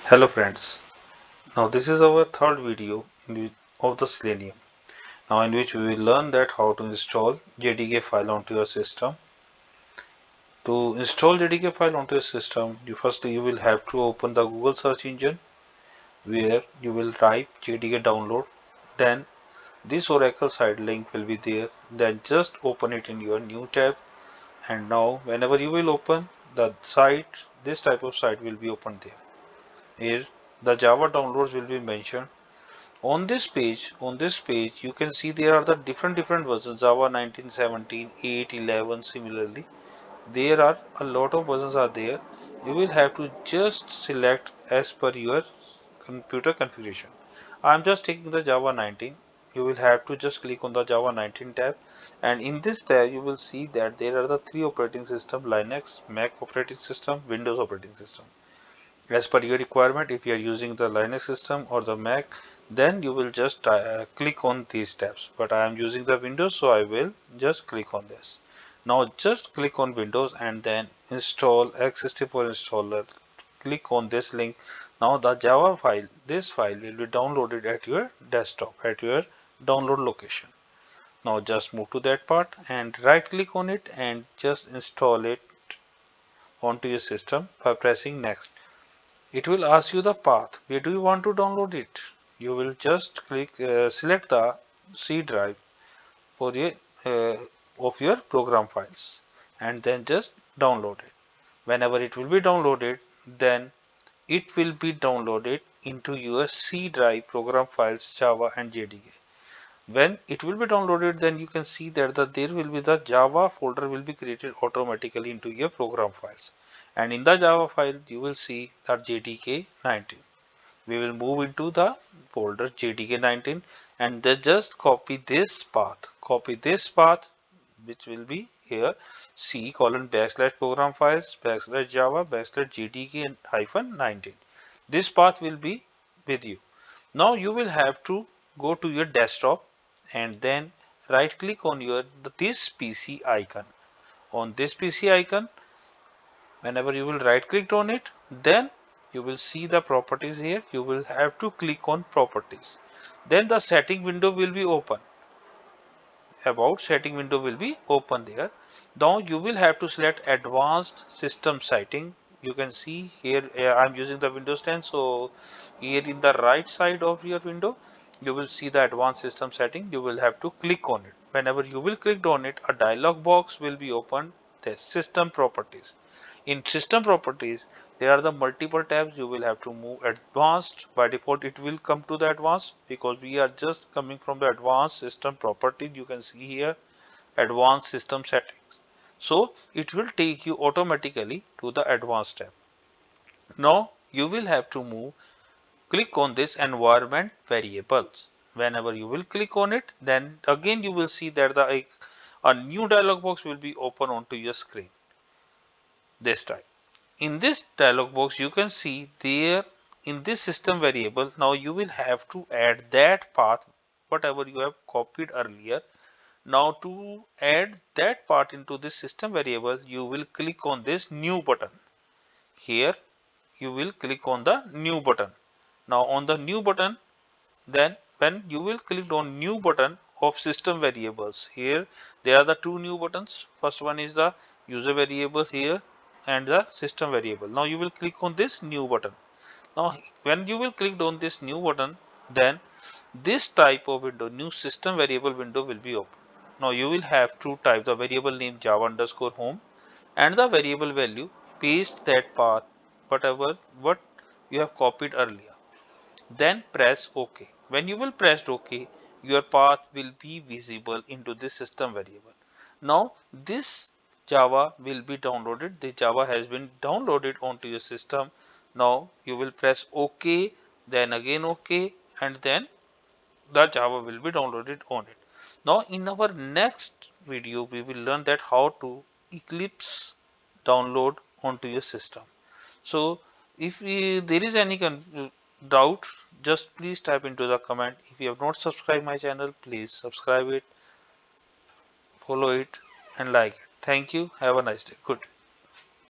Hello friends, now this is our third video of the Selenium, now in which we will learn that how to install JDK file onto your system. To install JDK file onto your system, firstly you will have to open the Google search engine where you will type JDK download, then this Oracle site link will be there, then just open it in your new tab, and now whenever you will open the site, this type of site will be opened there. Here the Java downloads will be mentioned. On this page, you can see there are the different versions, Java 19, 17, 8, 11. Similarly, there are a lot of versions are there. You will have to just select as per your computer configuration. I'm just taking the Java 19. You will have to just click on the Java 19 tab, and in this tab you will see that there are the three operating system: Linux, Mac operating system, Windows operating system. As per your requirement, if you are using the Linux system or the Mac, then you will just click on these tabs, but I am using the Windows, so I will just click on this. Now just click on Windows and then install x64 installer. Click on this link. Now the Java file, this file will be downloaded at your desktop, at your download location. Now just move to that part and right click on it and just install it onto your system by pressing next. It will ask you the path. Where do you want to download it? You will just select the C drive for of your program files, and then just download it. Whenever it will be downloaded, then it will be downloaded into your C drive program files, Java and JDK. When it will be downloaded, then you can see that there will be the Java folder will be created automatically into your program files, and in the Java file you will see the JDK 19. We will move into the folder JDK 19 and then just copy this path which will be here: C colon backslash program files backslash Java backslash JDK hyphen 19. This path will be with you. Now you will have to go to your desktop and then right click on this PC icon. On this PC icon, whenever you will right click on it, then you will see the properties here. You will have to click on properties. Then the setting window will be open. About setting window will be open there. Now you will have to select advanced system setting. You can see here I'm using the Windows 10, so here in the right side of your window you will see the advanced system setting. You will have to click on it. Whenever you will click on it, a dialog box will be opened. The system properties. In system properties, there are the multiple tabs. You will have to move advanced. By default it will come to the advanced because we are just coming from the advanced system properties. You can see here advanced system settings, so it will take you automatically to the advanced tab. Now you will have to click on this environment variables. Whenever you will click on it, then again you will see that a new dialog box will be open onto your screen this time. In this dialog box, you can see there in this system variable, now you will have to add that path, whatever you have copied earlier. Now to add that part into this system variable, you will click on this new button. Here you will click on the new button. Now on the new button, then when you will click on new button of system variables, here there are the two new buttons. First one is the user variables here and the system variable. Now you will click on this new button. Now when you will click on this new button, then this type of window, new system variable window will be open. Now you will have to type the variable name Java underscore home and the variable value, paste that path, what you have copied earlier. Then press OK. When you will press OK, your path will be visible into this system variable. Now this Java will be downloaded. The Java has been downloaded onto your system. Now you will press OK, then again OK, and then the Java will be downloaded on it. Now in our next video, we will learn that how to Eclipse download onto your system. So if there is any doubt, just please type into the comment. If you have not subscribed my channel, please subscribe it, follow it and like it. Thank you. Have a nice day. Good.